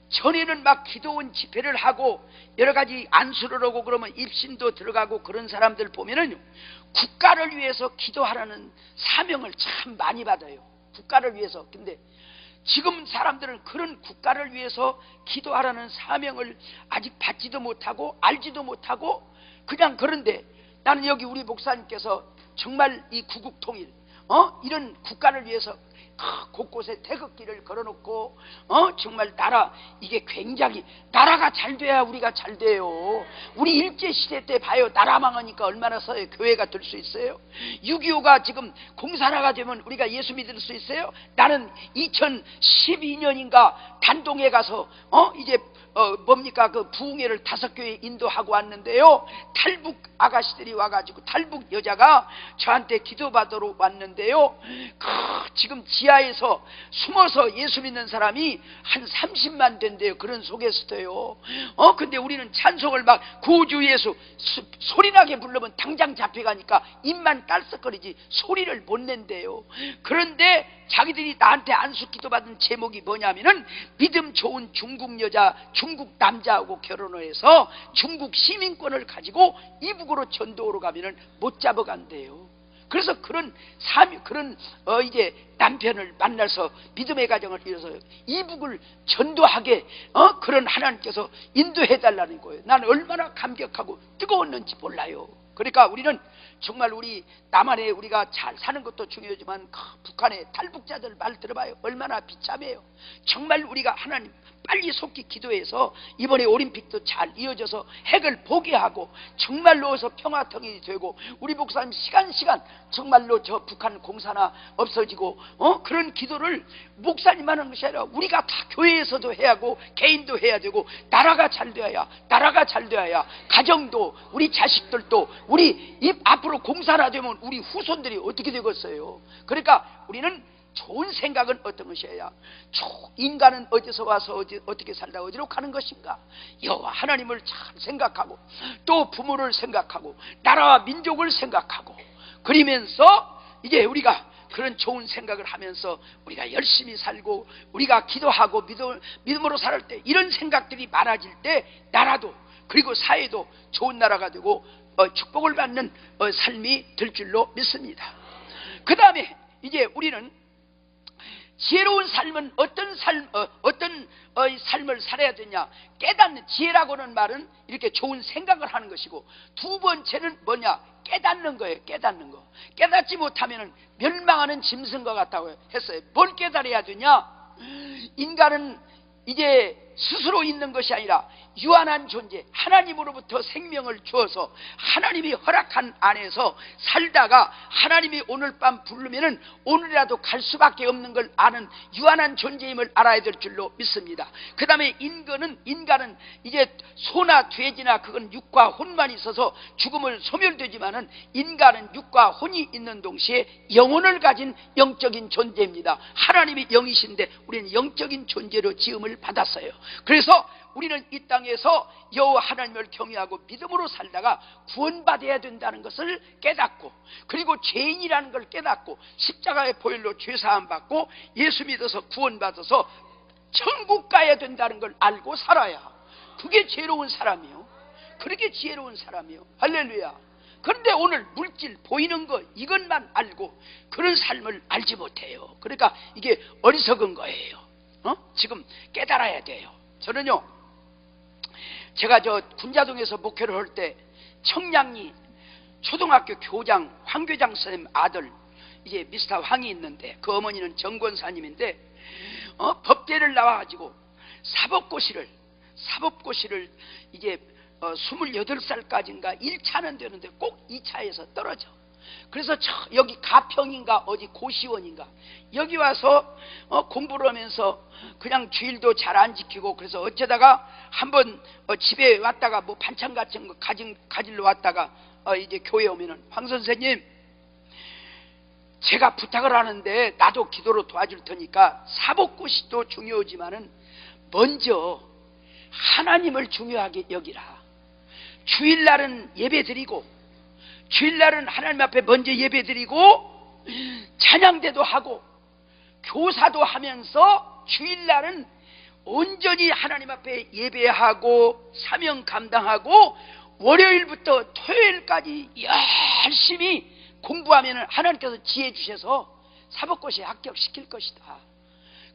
전에는 막 기도원 집회를 하고 여러 가지 안수를 하고 그러면 입신도 들어가고 그런 사람들 보면은 국가를 위해서 기도하라는 사명을 참 많이 받아요. 국가를 위해서. 근데 지금 사람들은 그런 국가를 위해서 기도하라는 사명을 아직 받지도 못하고 알지도 못하고 그냥 그런데 나는 여기 우리 목사님께서 정말 이 구국통일 이런 국가를 위해서 곳곳에 태극기를 걸어놓고 정말 나라, 이게 굉장히 나라가 잘 돼야 우리가 잘 돼요. 우리 일제시대 때 봐요. 나라 망하니까 얼마나 교회가 될 수 있어요? 6.25가 지금 공산화가 되면 우리가 예수 믿을 수 있어요? 나는 2012년인가 단동에 가서 이제 뭡니까 그 부흥회를 5교회 인도하고 왔는데요, 탈북 아가씨들이 와가지고 탈북 여자가 저한테 기도받으러 왔는데요, 지금 지하에서 숨어서 예수 믿는 사람이 한 30만 된대요. 그런 속에서도요. 근데 우리는 찬송을 막 구주 예수 소리나게 부르면 당장 잡혀가니까 입만 딸썩거리지 소리를 못 낸대요. 그런데 자기들이 나한테 안수 기도받은 제목이 뭐냐면은 믿음 좋은 중국 여자, 중국 남자하고 결혼을 해서 중국 시민권을 가지고 이북으로 전도하러 가면은 못 잡아간대요. 그래서 그런 이제 남편을 만나서 믿음의 가정을 이뤄서 이북을 전도하게 그런 하나님께서 인도해 달라는 거예요. 나는 얼마나 감격하고 뜨거웠는지 몰라요. 그러니까 우리는 정말 우리 남한에 우리가 잘 사는 것도 중요하지만 북한의 탈북자들 말 들어봐요. 얼마나 비참해요. 정말 우리가 하나님 빨리 속히 기도해서 이번에 올림픽도 잘 이어져서 핵을 포기하고 정말로서 평화통일이 되고 우리 목사님 시간 정말로 저 북한 공산화 없어지고 그런 기도를 목사님 하는 것이 아니라 우리가 다 교회에서도 해야 하고 개인도 해야 되고 나라가 잘 되어야 가정도 우리 자식들도 우리 앞으로 공산화되면 우리 후손들이 어떻게 되겠어요? 그러니까 우리는 좋은 생각은 어떤 것이어야, 인간은 어디서 와서 어떻게 살다 어디로 가는 것인가, 여호와 하나님을 잘 생각하고 또 부모를 생각하고 나라와 민족을 생각하고 그러면서 이제 우리가 그런 좋은 생각을 하면서 우리가 열심히 살고 우리가 기도하고 믿음으로 살 때 이런 생각들이 많아질 때 나라도 그리고 사회도 좋은 나라가 되고 축복을 받는 삶이 될 줄로 믿습니다. 그 다음에 이제 우리는 지혜로운 삶은 어떤 삶을 살아야 되냐, 깨닫는, 지혜라고는 말은 이렇게 좋은 생각을 하는 것이고, 두 번째는 뭐냐, 깨닫는 거예요. 깨닫는 거. 깨닫지 못하면 멸망하는 짐승과 같다고 했어요. 뭘 깨달아야 되냐? 인간은 이제 스스로 있는 것이 아니라 유한한 존재, 하나님으로부터 생명을 주어서 하나님이 허락한 안에서 살다가 하나님이 오늘 밤 부르면은 오늘이라도 갈 수밖에 없는 걸 아는 유한한 존재임을 알아야 될 줄로 믿습니다. 그 다음에 인간은 이제 소나 돼지나 그건 육과 혼만 있어서 죽음을 소멸되지만은 인간은 육과 혼이 있는 동시에 영혼을 가진 영적인 존재입니다. 하나님이 영이신데 우리는 영적인 존재로 지음을 받았어요. 그래서 우리는 이 땅에서 여호와 하나님을 경외하고 믿음으로 살다가 구원받아야 된다는 것을 깨닫고, 그리고 죄인이라는 걸 깨닫고 십자가의 보혈로 죄사함 받고 예수 믿어서 구원받아서 천국 가야 된다는 걸 알고 살아야, 그게 지혜로운 사람이요. 그렇게 지혜로운 사람이요. 할렐루야. 그런데 오늘 물질 보이는 거 이것만 알고 그런 삶을 알지 못해요. 그러니까 이게 어리석은 거예요. 지금 깨달아야 돼요. 저는요, 제가 저 군자동에서 목회를 할 때 청량리 초등학교 교장 황교장 선생님 아들 이제 미스터 황이 있는데 그 어머니는 정권사님인데 법대를 나와가지고 사법고시를 이제 28살까지인가 1차는 되는데 꼭 2차에서 떨어져. 그래서 여기 가평인가 어디 고시원인가 여기 와서 공부를 하면서 그냥 주일도 잘 안 지키고, 그래서 어쩌다가 한번 집에 왔다가 뭐 반찬 같은 거 가지러 왔다가 이제 교회 오면은 황 선생님, 제가 부탁을 하는데 나도 기도로 도와줄 테니까 사법고시도 중요하지만은 먼저 하나님을 중요하게 여기라. 주일날은 예배드리고, 주일날은 하나님 앞에 먼저 예배드리고 찬양대도 하고 교사도 하면서 주일날은 온전히 하나님 앞에 예배하고 사명 감당하고 월요일부터 토요일까지 열심히 공부하면 하나님께서 지혜 주셔서 사법고시에 합격시킬 것이다.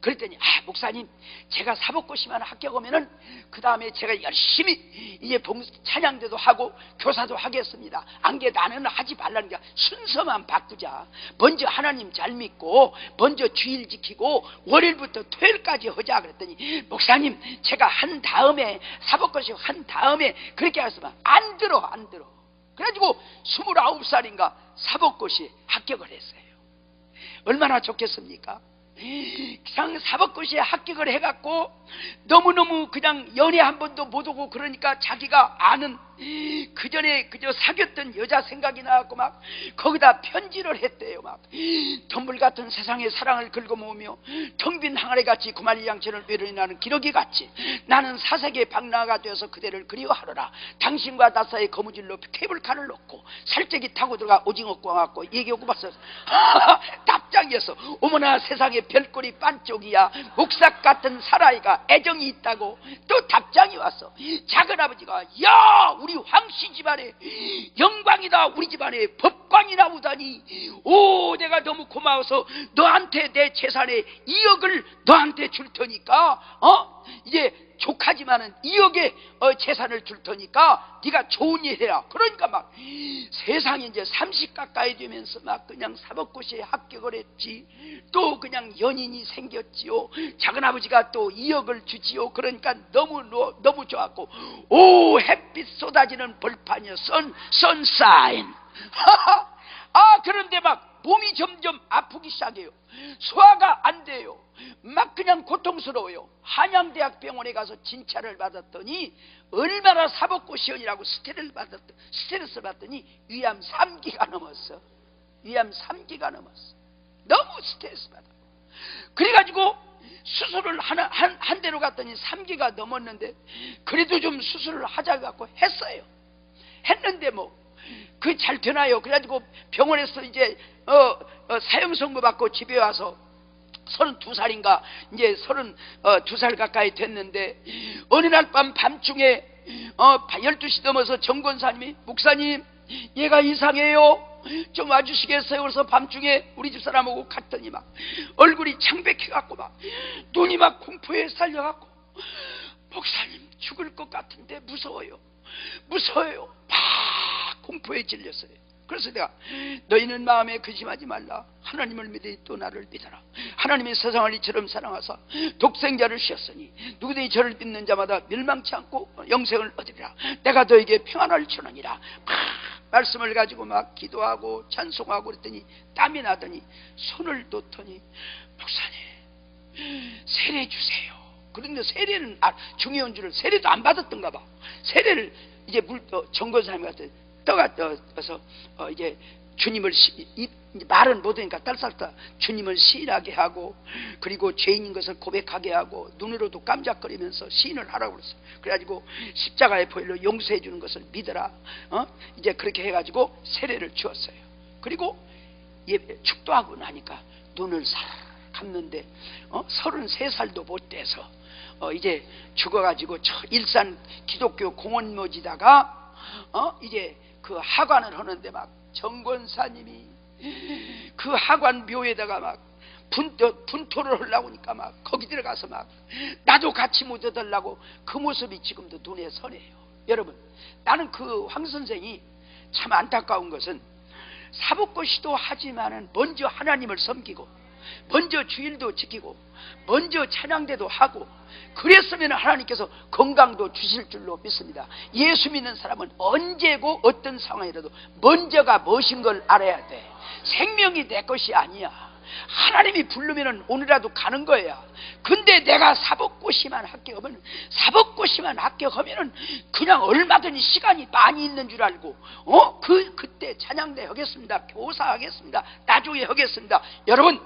그랬더니 목사님, 제가 사법고시만 합격하면은 그 다음에 제가 열심히 이제 찬양대도 하고 교사도 하겠습니다. 안게 나는 하지 말라는 게 순서만 바꾸자. 먼저 하나님 잘 믿고 먼저 주일 지키고 월요일부터 토요일까지 하자. 그랬더니 목사님, 제가 한 다음에 사법고시 한 다음에 그렇게 했으면 안 들어. 그래가지고 29살인가 사법고시 합격을 했어요. 얼마나 좋겠습니까? 그냥 사법고시에 합격을 해갖고 너무너무 그냥 연애 한 번도 못 오고, 그러니까 자기가 아는 그전에 그저 사귀었던 여자 생각이 나갖고 막 거기다 편지를 했대요. 막 덤불 같은 세상의 사랑을 긁어모으며 텅 빈 항아리같이 구만리양처럼 외로이 나는 기러기 같이 나는 사색의 박나가 되어서 그대를 그리워하노라. 당신과 나사의 거무줄로 케이블카를 놓고 살짝이 타고 들어가 오징어 구워갖고 얘기하고 봤어. 답장이었어. 어머나 세상에 별꼴이 반쪽이야. 목삭 같은 사라이가 애정이 있다고 또 답장이 왔어. 작은아버지가 야, 우리 황씨 집안에 영광이다. 우리 집안에 법광이 나오다니. 오, 내가 너무 고마워서 너한테 내 재산의 2억을 너한테 줄 테니까 이제 조카지만은 2억의 재산을 줄 테니까 네가 좋은 일 해라. 그러니까 막 세상에 이제 30 가까이 되면서 막 그냥 사법고시에 합격을 했지. 또 그냥 연인이 생겼지요. 작은아버지가 또 2억을 주지요. 그러니까 너무 좋았고, 오, 햇빛 쏟아지는 벌판이요. 선사인. 그런데 막 몸이 점점 아프기 시작해요. 소화가 안 돼요. 막 그냥 고통스러워요. 한양대학 병원에 가서 진찰을 받았더니 얼마나 사법고시원이라고 스트레스를 받더니 위암 3기가 넘었어. 위암 3기가 넘었어. 너무 스트레스 받아. 그래가지고 수술을 한 대로 갔더니 3기가 넘었는데 그래도 좀 수술을 하자 갖고 했어요. 했는데 그 잘 되나요? 그래가지고 병원에서 이제 사형 선고 받고 집에 와서 32살인가 이제 32살 가까이 됐는데 어느 날 밤중에 12시 넘어서 정권사님이 목사님, 얘가 이상해요. 좀 와주시겠어요? 그래서 밤중에 우리 집사람하고 갔더니 막 얼굴이 창백해갖고 막 눈이 막 공포에 살려갖고 목사님 죽을 것 같은데 무서워요. 막 공포에 질렸어요. 그래서 내가 너희는 마음에 근심하지 말라. 하나님을 믿으니 또 나를 믿어라. 하나님의 세상을 이처럼 사랑하사 독생자를 주셨으니 누구든지 저를 믿는 자마다 멸망치 않고 영생을 얻으리라. 내가 너에게 평안을 주느니라. 말씀을 가지고 막 기도하고 찬송하고 그랬더니 땀이 나더니 손을 놓더니 목사님 세례 주세요. 그런데 세례는 중요한 줄을 세례도 안 받았던가 봐. 세례를 이제 정권사님한테 떠서 이제 주님을 말은 못하니까 딸싹다 주님을 시인하게 하고, 그리고 죄인인 것을 고백하게 하고, 눈으로도 깜짝거리면서 시인을 하라고 그랬어요. 그래가지고 십자가의 보혈로 용서해 주는 것을 믿어라. 이제 그렇게 해가지고 세례를 주었어요. 그리고 축도하고 나니까 눈을 싹 감는데 33살도 못 돼서 이제 죽어가지고 저 일산 기독교 공원묘지다가 이제 그 하관을 하는데 막 정권사님이 그 하관 묘에다가 막 분토를 하려고 하니까 막 거기 들어가서 막 나도 같이 묻어달라고 그 모습이 지금도 눈에 선해요. 여러분, 나는 그 황 선생이 참 안타까운 것은 사법고시도 하지만은 먼저 하나님을 섬기고 먼저 주일도 지키고 먼저 찬양대도 하고 그랬으면 하나님께서 건강도 주실 줄로 믿습니다. 예수 믿는 사람은 언제고 어떤 상황이라도 먼저가 무엇인 걸 알아야 돼. 생명이 내 것이 아니야. 하나님이 부르면 오늘라도 가는 거야. 근데 내가 사법고시만 합격하면 그냥 얼마든지 시간이 많이 있는 줄 알고 그때 찬양대 하겠습니다. 교사 하겠습니다. 나중에 하겠습니다. 여러분,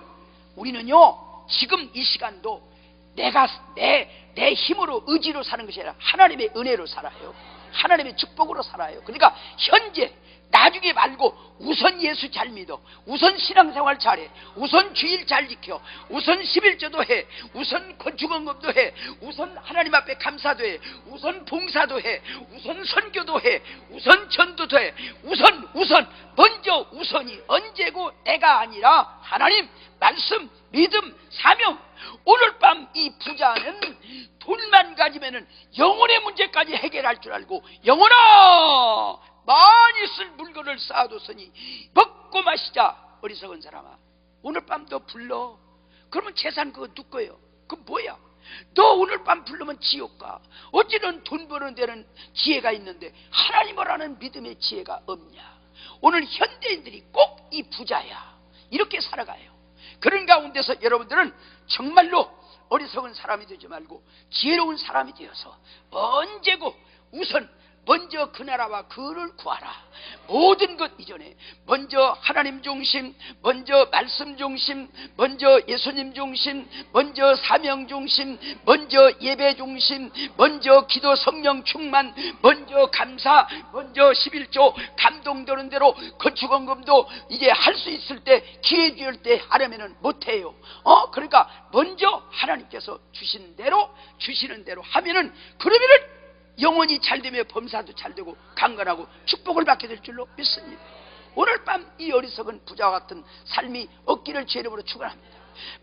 우리는요 지금 이 시간도 내가 내 힘으로 의지로 사는 것이 아니라 하나님의 은혜로 살아요. 하나님의 축복으로 살아요. 그러니까 현재 나중에 말고 우선 예수 잘 믿어. 우선 신앙생활 잘해. 우선 주일 잘 지켜. 우선 11조도 해. 우선 건축원금도 해. 우선 하나님 앞에 감사도 해. 우선 봉사도 해. 우선 선교도 해. 우선 전도도 해. 우선 먼저 우선이 언제고 내가 아니라 하나님 말씀 믿음 사명. 오늘 이 부자는 돈만 가지면은 영혼의 문제까지 해결할 줄 알고, 영혼아 많이 쓸 물건을 쌓아뒀으니 먹고 마시자. 어리석은 사람아, 오늘 밤도 불러. 그러면 재산 그거 누구 거예요? 그건 뭐야? 너 오늘 밤 부르면 지옥 가. 어찌는 돈 버는 데는 지혜가 있는데 하나님을 아는 믿음의 지혜가 없냐? 오늘 현대인들이 꼭 이 부자야, 이렇게 살아가요. 그런 가운데서 여러분들은 정말로 어리석은 사람이 되지 말고 지혜로운 사람이 되어서 언제고 우선 먼저 그 나라와 그를 구하라. 모든 것 이전에 먼저 하나님 중심, 먼저 말씀 중심, 먼저 예수님 중심, 먼저 사명 중심, 먼저 예배 중심, 먼저 기도 성령 충만, 먼저 감사, 먼저 11조 감동되는 대로 건축원금도 이제 할 수 있을 때, 기회 주실 때 하려면은 못해요. 그러니까 먼저 하나님께서 주시는 대로 하면은, 그러면은 영혼이 잘되며 범사도 잘되고 강건하고 축복을 받게 될 줄로 믿습니다. 오늘 밤 이 어리석은 부자와 같은 삶이 없기를 주의 이름으로 축원합니다.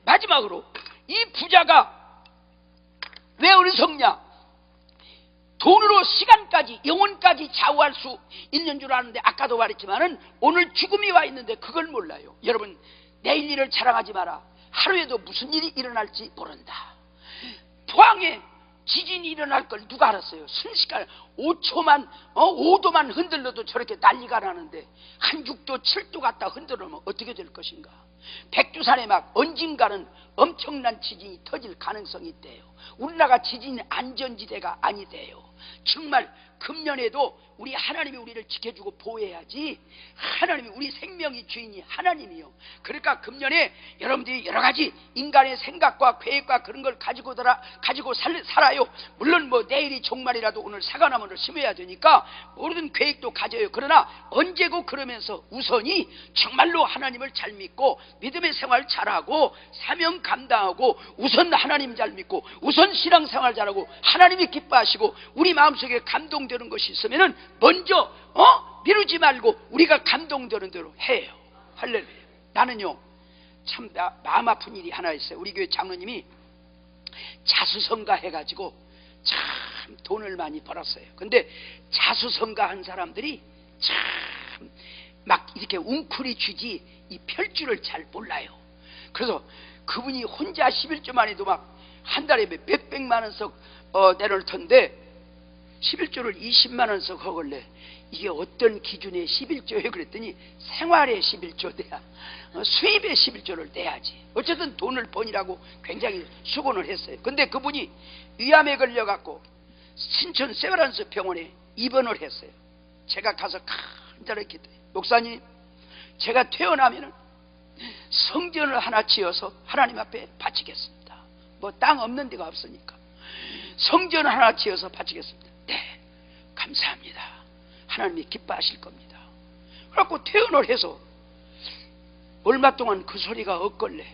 마지막으로 이 부자가 왜 어리석냐? 돈으로 시간까지, 영혼까지 좌우할 수 있는 줄 아는데, 아까도 말했지만은 오늘 죽음이 와 있는데 그걸 몰라요. 여러분, 내일 일을 자랑하지 마라. 하루에도 무슨 일이 일어날지 모른다. 포항에 지진이 일어날 걸 누가 알았어요? 순식간에 5도만 흔들려도 저렇게 난리가 나는데 한 6도 7도 갖다 흔들면 어떻게 될 것인가? 백두산에 막 언젠가는 엄청난 지진이 터질 가능성이 있대요. 우리나라가 지진 안전지대가 아니대요. 정말 금년에도 우리 하나님이 우리를 지켜주고 보호해야지. 하나님이, 우리 생명의 주인이 하나님이요. 그러니까 금년에 여러분들이 여러 가지 인간의 생각과 계획과 그런 걸 가지고 살아요. 물론 뭐 내일이 종말이라도 오늘 사과나무를 심어야 되니까 모든 계획도 가져요. 그러나 언제고 그러면서 우선이 정말로 하나님을 잘 믿고 믿음의 생활 잘하고 사명 감당하고, 우선 하나님 잘 믿고 우선 신앙생활 잘하고 하나님이 기뻐하시고 우리 마음속에 감동되는 것이 있으면은 먼저 미루지 말고 우리가 감동되는 대로 해요. 할렐루야. 나는요 참 마음 아픈 일이 하나 있어요. 우리 교회 장로님이 자수성가 해가지고 참 돈을 많이 벌었어요. 근데 자수성가 한 사람들이 참 막 이렇게 웅크리 주지 이 펼줄을 잘 몰라요. 그래서 그분이 혼자 11조만 해도 막 한 달에 몇백만 원씩 내놓을 텐데 11조를 20만 원씩 하길래 이게 어떤 기준의 11조예요? 그랬더니 생활의 11조 돼야, 수입의 11조를 내야지. 어쨌든 돈을 버니라고 굉장히 수고를 했어요. 근데 그분이 위암에 걸려갖고 신천 세브란스 병원에 입원을 했어요. 제가 가서 간절히 기도해요. 목사님, 제가 퇴원하면은 성전을 하나 지어서 하나님 앞에 바치겠습니다. 뭐 땅 없는 데가 없으니까 성전을 하나 지어서 바치겠습니다. 네, 감사합니다. 하나님이 기뻐하실 겁니다. 그래갖고 퇴원을 해서 얼마 동안 그 소리가 없걸래.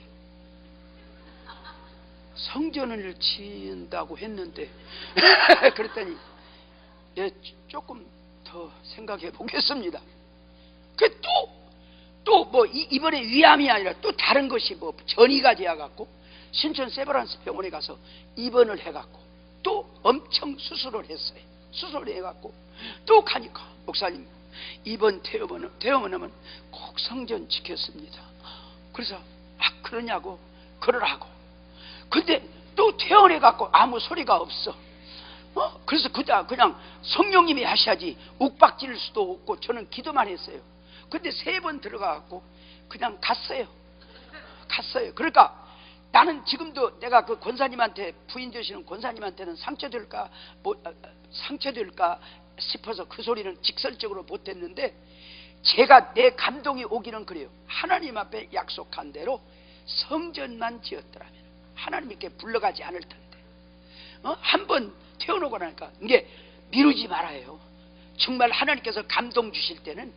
성전을 지은다고 했는데 그랬더니 예, 조금 더 생각해 보겠습니다. 그 또 뭐 이번에 위암이 아니라 또 다른 것이 뭐 전이가 되어갖고 신천 세브란스 병원에 가서 입원을 해갖고 또 엄청 수술을 했어요. 수술을 해갖고 또 가니까 목사님, 이번 퇴원하면 꼭 성전 지켰습니다. 그래서 그러냐고, 그러라고. 근데 또 퇴원해갖고 아무 소리가 없어. 그래서 그냥 성령님이 하셔야지 욱박질 수도 없고 저는 기도만 했어요. 근데 3번 들어가갖고 그냥 갔어요. 그러니까 나는 지금도 내가 그 권사님한테, 부인 되시는 권사님한테는 상처될까 싶어서 그 소리는 직설적으로 못했는데, 제가 내 감동이 오기는 그래요. 하나님 앞에 약속한 대로 성전만 지었더라면 하나님께 불러가지 않을 텐데, 한번 태어나고 나니까 이게 미루지 말아요. 정말 하나님께서 감동 주실 때는,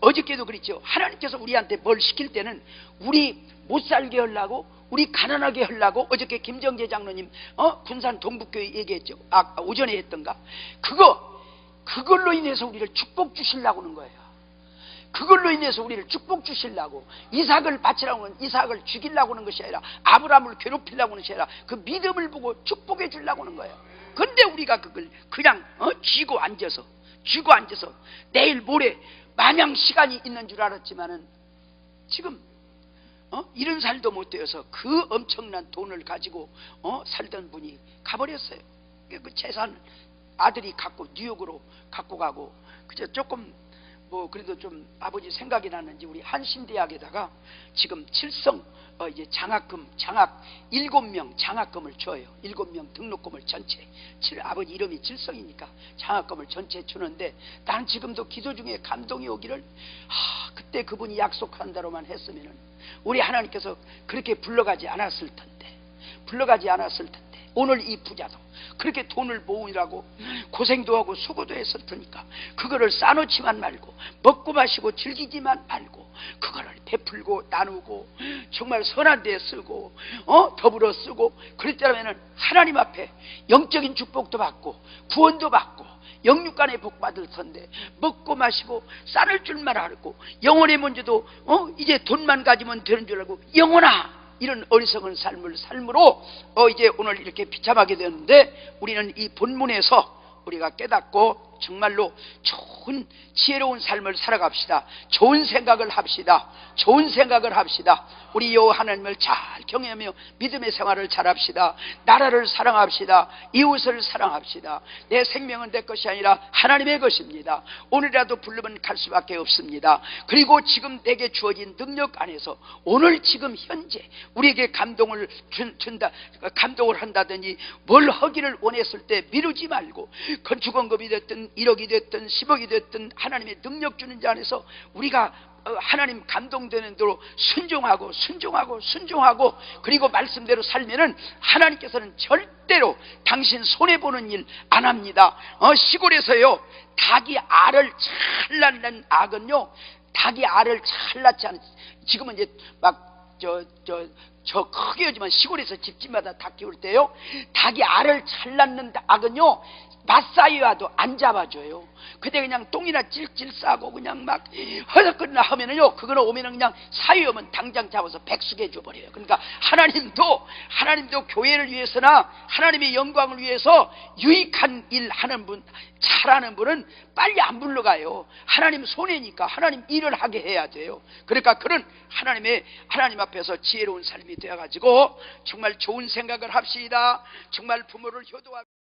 어저께도 그랬죠. 하나님께서 우리한테 뭘 시킬 때는 우리 못 살게 하려고, 우리 가난하게 하려고. 어저께 김정재 장로님 군산 동북교회 얘기했죠. 오전에 했던가. 그걸로 인해서 우리를 축복 주시려고 하는 거예요. 그걸로 인해서 우리를 축복 주시려고 이삭을 바치라고 하는, 이삭을 죽이려고 하는 것이 아니라 아브라함을 괴롭히려고 하는 것이 아니라 그 믿음을 보고 축복해 주려고 하는 거예요. 근데 우리가 그걸 그냥 쥐고 앉아서 내일 모레 마냥 시간이 있는 줄 알았지만은 지금 이런 살도 못 되어서 그 엄청난 돈을 가지고 살던 분이 가버렸어요. 그 재산 아들이 갖고 뉴욕으로 갖고 가고, 그저 조금 뭐 그래도 좀 아버지 생각이 나는지 우리 한신대학에다가 지금 이제 장학 7명 장학금을 줘요. 7명 등록금을 전체. 아버지 이름이 칠성이니까 장학금을 전체 주는데, 나는 지금도 기도 중에 감동이 오기를, 그때 그분이 약속한 대로만 했으면은 우리 하나님께서 그렇게 불러가지 않았을 텐데 오늘 이 부자도 그렇게 돈을 모으라고 고생도 하고 수고도 했을 테니까 그거를 싸놓지만 말고 먹고 마시고 즐기지만 말고 그거를 베풀고 나누고 정말 선한 데에 쓰고 더불어 쓰고 그랬다면 하나님 앞에 영적인 축복도 받고 구원도 받고 영육간의 복 받을 텐데, 먹고 마시고 싸를 줄만 알고 영혼의 문제도 이제 돈만 가지면 되는 줄 알고 영혼아, 이런 어리석은 삶으로 이제 오늘 이렇게 비참하게 되는데, 우리는 이 본문에서 우리가 깨닫고 정말로 좋은 지혜로운 삶을 살아갑시다. 좋은 생각을 합시다. 우리 여호와 하나님을 잘 경외하며 믿음의 생활을 잘합시다. 나라를 사랑합시다. 이웃을 사랑합시다. 내 생명은 내 것이 아니라 하나님의 것입니다. 오늘이라도 부르면 갈 수밖에 없습니다. 그리고 지금 내게 주어진 능력 안에서 오늘 지금 현재 우리에게 감동을 한다든지 뭘 하기를 원했을 때 미루지 말고, 건축원금이 됐든 1억이 됐든 10억이 됐든 하나님의 능력 주는 자 안에서 우리가 하나님 감동되는 대로 순종하고 그리고 말씀대로 살면은 하나님께서는 절대로 당신 손해보는 일 안 합니다. 시골에서요, 닭이 알을 잘 낳는 악은요, 닭이 알을 잘 낳지 않은, 지금은 이제 막 저 크게 하지만 시골에서 집집마다 닭 키울 때요, 닭이 알을 잘 낳는 악은요, 맞사이 와도 안 잡아줘요. 그때 그냥 똥이나 찔찔 싸고 그냥 막 허덕거리나 하면은요, 그거는 오면은 그냥 사위 오면 당장 잡아서 백숙해 줘버려요. 그러니까 하나님도 교회를 위해서나 하나님의 영광을 위해서 유익한 일 하는 분, 잘하는 분은 빨리 안 불러가요. 하나님 손해니까 하나님 일을 하게 해야 돼요. 그러니까 그런 하나님 앞에서 지혜로운 삶이 되어가지고 정말 좋은 생각을 합시다. 정말 부모를 효도하고